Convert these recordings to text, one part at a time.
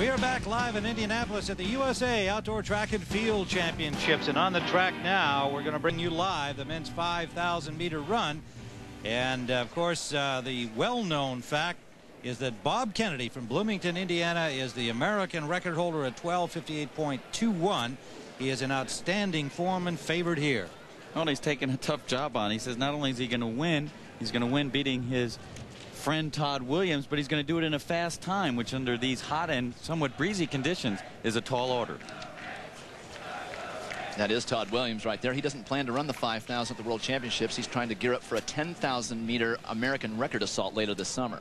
We are back live in Indianapolis at the USA Outdoor Track and Field Championships. And on the track now, we're going to bring you live the men's 5,000-meter run. And, of course, the well-known fact is that Bob Kennedy from Bloomington, Indiana, is the American record holder at 12:58.21. He is in outstanding form and favored here. Well, he's taking a tough job on. He says not only is he going to win, he's going to win beating his friend Todd Williams, but he's going to do it in a fast time, which under these hot and somewhat breezy conditions is a tall order. That is Todd Williams right there. He doesn't plan to run the 5,000 at the World Championships. He's trying to gear up for a 10,000-meter American record assault later this summer.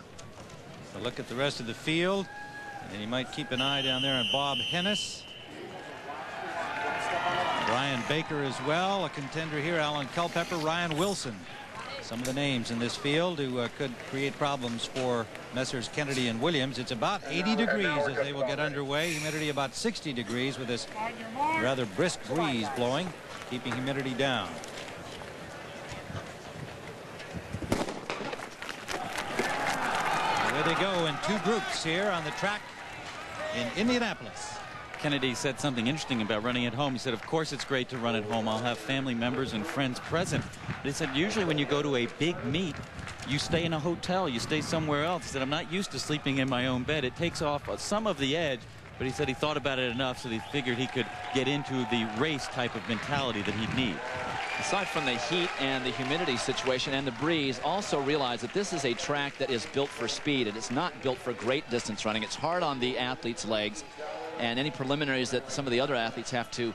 A look at the rest of the field, and you might keep an eye down there on Bob Hennis. Brian Baker as well, a contender here. Alan Culpepper, Ryan Wilson. Some of the names in this field who could create problems for Messrs. Kennedy and Williams. It's about 80 degrees as they will get underway. Humidity about 60 degrees with this rather brisk breeze blowing, keeping humidity down. Away they go in two groups here on the track in Indianapolis. Kennedy said something interesting about running at home. He said, of course it's great to run at home. I'll have family members and friends present. But he said, usually when you go to a big meet, you stay in a hotel, you stay somewhere else. He said, I'm not used to sleeping in my own bed. It takes off some of the edge, but he said he thought about it enough so he figured he could get into the race type of mentality that he'd need. Aside from the heat and the humidity situation and the breeze, also realize that this is a track that is built for speed, and it's not built for great distance running. It's hard on the athletes' legs, and any preliminaries that some of the other athletes have to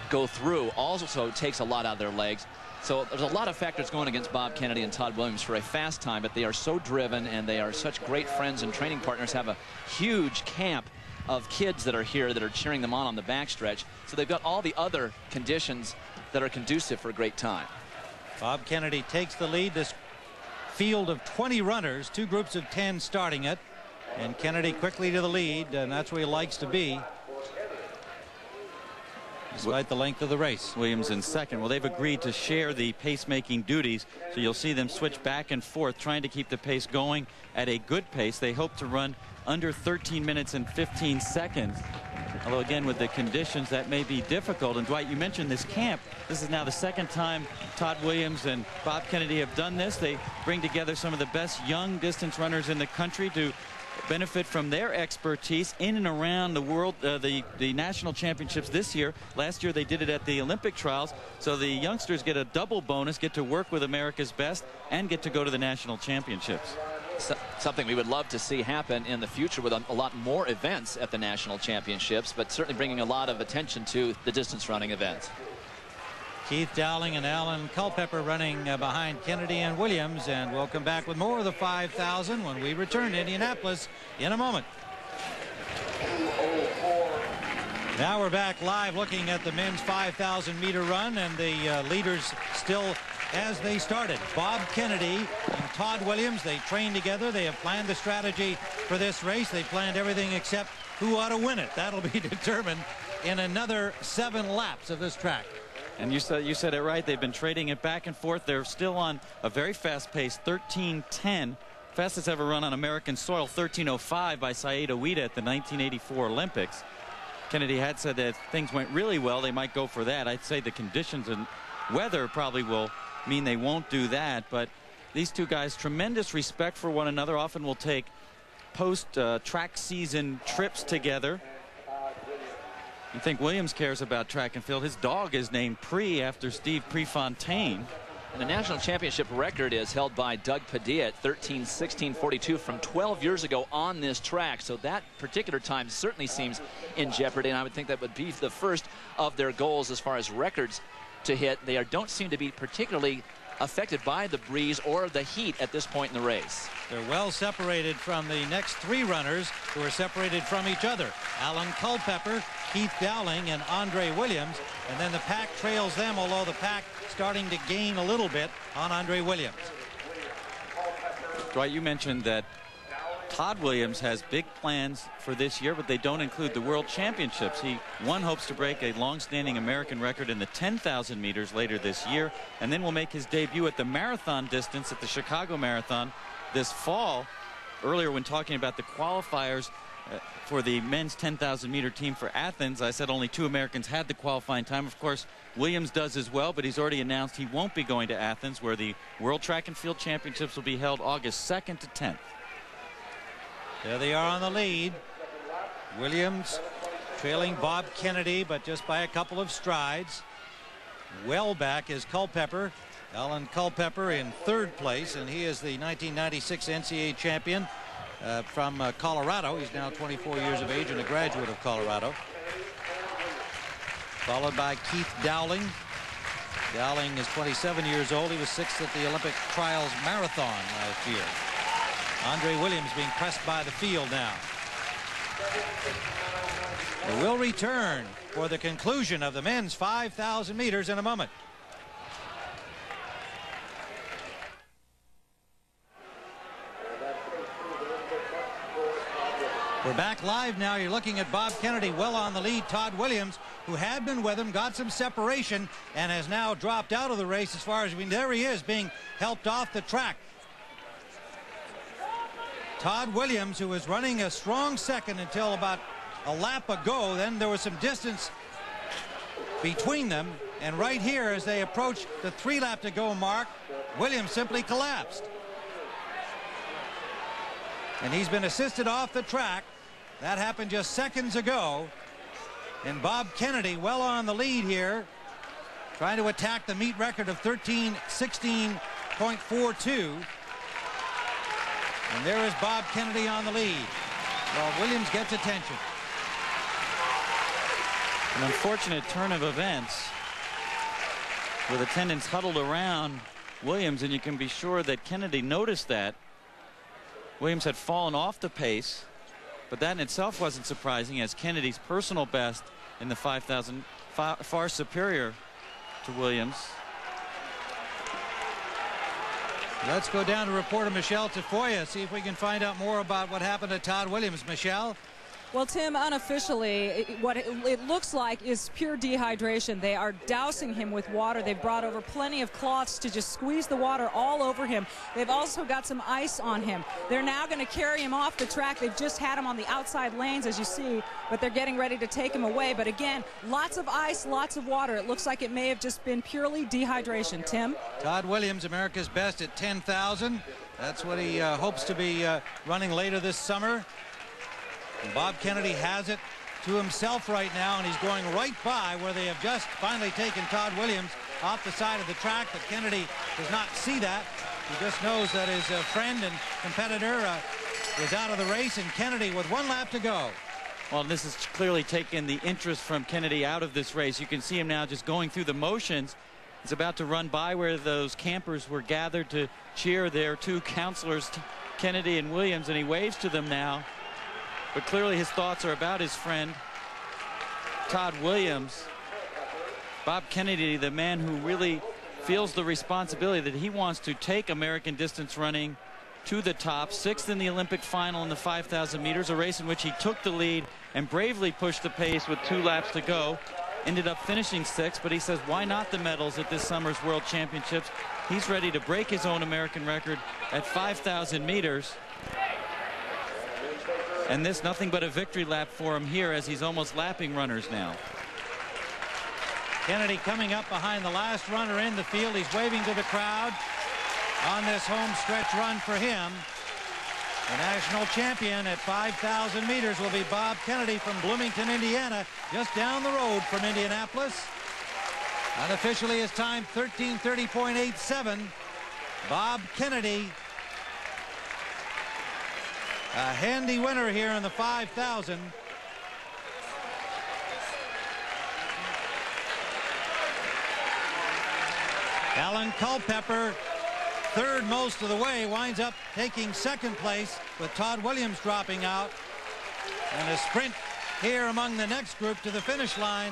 go through also takes a lot out of their legs. So there's a lot of factors going against Bob Kennedy and Todd Williams for a fast time, but they are so driven and they are such great friends and training partners, have a huge camp of kids that are here that are cheering them on the backstretch. So they've got all the other conditions that are conducive for a great time. Bob Kennedy takes the lead. This field of 20 runners, two groups of 10 starting it. And Kennedy quickly to the lead, and that's where he likes to be, despite the length of the race. Williams in second. Well, they've agreed to share the pacemaking duties, so you'll see them switch back and forth, trying to keep the pace going at a good pace. They hope to run under 13 minutes and 15 seconds. Although, again, with the conditions, that may be difficult. And, Dwight, you mentioned this camp. This is now the second time Todd Williams and Bob Kennedy have done this. They bring together some of the best young distance runners in the country to benefit from their expertise in and around the world, the national championships this year. Last year they did it at the Olympic trials, so the youngsters get a double bonus, get to work with America's best and get to go to the national championships. Something we would love to see happen in the future with a lot more events at the national championships, but certainly bringing a lot of attention to the distance running events. Keith Dowling and Alan Culpepper running behind Kennedy and Williams, and we'll come back with more of the 5,000 when we return to Indianapolis in a moment. Now we're back live looking at the men's 5,000-meter run, and the leaders still as they started. Bob Kennedy and Todd Williams, they trained together. They have planned the strategy for this race. They planned everything except who ought to win it. That'll be determined in another 7 laps of this track. And you said it right. They've been trading it back and forth. They're still on a very fast pace, 13:10. Fastest ever run on American soil, 13:05 by Saeed Ouida at the 1984 Olympics. Kennedy had said that if things went really well, they might go for that. I'd say the conditions and weather probably will mean they won't do that. But these two guys, tremendous respect for one another, often will take post-track season trips together. You think Williams cares about track and field. His dog is named Pre after Steve Prefontaine. And the national championship record is held by Doug Padilla at 13:16.42 from 12 years ago on this track. So that particular time certainly seems in jeopardy, and I would think that would be the first of their goals as far as records to hit. They don't seem to be particularly affected by the breeze or the heat at this point in the race. They're well separated from the next 3 runners who are separated from each other. Alan Culpepper, Keith Dowling, and Andre Williams. And then the pack trails them, although the pack starting to gain a little bit on Andre Williams. Dwight, you mentioned that Todd Williams has big plans for this year, but they don't include the World Championships. He hopes to break a long-standing American record in the 10,000 meters later this year, and then will make his debut at the marathon distance at the Chicago Marathon this fall. Earlier, when talking about the qualifiers, for the men's 10,000 meter team for Athens. I said only 2 Americans had the qualifying time. Of course, Williams does as well, but he's already announced he won't be going to Athens, where the World Track and Field Championships will be held August 2nd to 10th. There they are on the lead. Williams trailing Bob Kennedy, but just by a couple of strides. Well back is Culpepper. Alan Culpepper in 3rd place, and he is the 1996 NCAA champion from Colorado. He's now 24 years of age and a graduate of Colorado. Followed by Keith Dowling. Dowling is 27 years old. He was 6th at the Olympic Trials Marathon last year. Andre Williams being pressed by the field now. We will return for the conclusion of the men's 5,000 meters in a moment. We're back live now. You're looking at Bob Kennedy well on the lead. Todd Williams, who had been with him, got some separation and has now dropped out of the race as far as there he is, being helped off the track. Todd Williams, who was running a strong second until about a lap ago. Then there was some distance between them, and right here as they approach the 3 lap to go mark, Williams simply collapsed. And he's been assisted off the track. That happened just seconds ago. And Bob Kennedy well on the lead here, trying to attack the meet record of 13:16.42. And there is Bob Kennedy on the lead. Well, Williams gets attention. An unfortunate turn of events with attendants huddled around Williams, and you can be sure that Kennedy noticed that. Williams had fallen off the pace, but that in itself wasn't surprising, as Kennedy's personal best in the 5,000 far superior to Williams. Let's go down to reporter Michelle Tafoya, see if we can find out more about what happened to Todd Williams. Michelle? Well, Tim, unofficially, what it looks like is pure dehydration. They are dousing him with water. They've brought over plenty of cloths to just squeeze the water all over him. They've also got some ice on him. They're now going to carry him off the track. They've just had him on the outside lanes, as you see, but they're getting ready to take him away. But again, lots of ice, lots of water. It looks like it may have just been purely dehydration. Tim? Todd Williams, America's best at 10,000. That's what he hopes to be running later this summer. And Bob Kennedy has it to himself right now, and he's going right by where they have just finally taken Todd Williams off the side of the track, but Kennedy does not see that. He just knows that his friend and competitor is out of the race, and Kennedy with 1 lap to go. Well, this has clearly taken the interest from Kennedy out of this race. You can see him now just going through the motions. He's about to run by where those campers were gathered to cheer their 2 counselors, Kennedy and Williams, and he waves to them now. But clearly his thoughts are about his friend, Todd Williams. Bob Kennedy, the man who really feels the responsibility that he wants to take American distance running to the top. 6th in the Olympic final in the 5,000 meters, a race in which he took the lead and bravely pushed the pace with 2 laps to go. Ended up finishing 6th, but he says, why not the medals at this summer's World Championships? He's ready to break his own American record at 5,000 meters. And this nothing but a victory lap for him here, as he's almost lapping runners now. Kennedy coming up behind the last runner in the field. He's waving to the crowd on this home stretch run for him. The national champion at 5,000 meters will be Bob Kennedy from Bloomington, Indiana, just down the road from Indianapolis. Unofficially his time 13:30.87. Bob Kennedy, a handy winner here in the 5,000. Alan Culpepper, 3rd most of the way, winds up taking 2nd place with Todd Williams dropping out. And a sprint here among the next group to the finish line.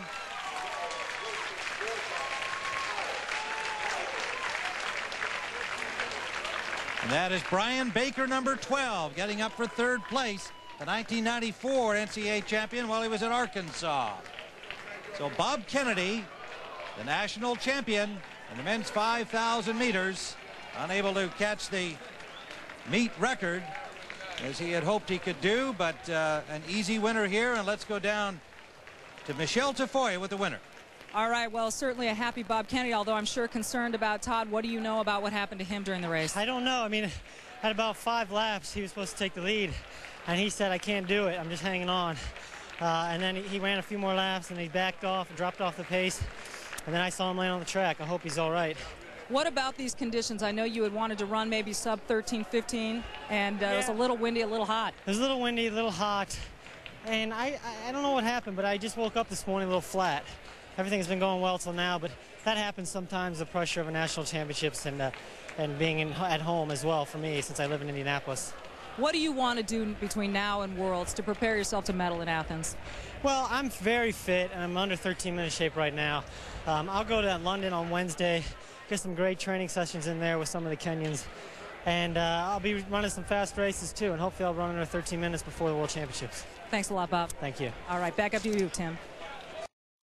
And that is Brian Baker, number 12, getting up for 3rd place, the 1994 NCAA champion while he was at Arkansas. So Bob Kennedy, the national champion in the men's 5,000 meters, unable to catch the meet record. as he had hoped he could do, but an easy winner here. And let's go down to Michelle Tafoya with the winner. All right, well, certainly a happy Bob Kennedy, although I'm sure concerned about Todd. What do you know about what happened to him during the race? I don't know. I mean, at about 5 laps, he was supposed to take the lead, and he said, I can't do it. I'm just hanging on. And then he ran a few more laps, and he backed off and dropped off the pace. And then I saw him land on the track. I hope he's all right. What about these conditions? I know you had wanted to run maybe sub 13:15, and it was a little windy, a little hot. It was a little windy, a little hot. And I don't know what happened, but I just woke up this morning a little flat. Everything has been going well till now, but that happens sometimes, the pressure of a national championships and being at home as well for me since I live in Indianapolis. What do you want to do between now and Worlds to prepare yourself to medal in Athens? Well, I'm very fit, and I'm under 13-minute shape right now. I'll go to London on Wednesday, get some great training sessions in there with some of the Kenyans, and I'll be running some fast races too, and hopefully I'll run under 13 minutes before the World Championships. Thanks a lot, Bob. Thank you. All right, back up to you, Tim.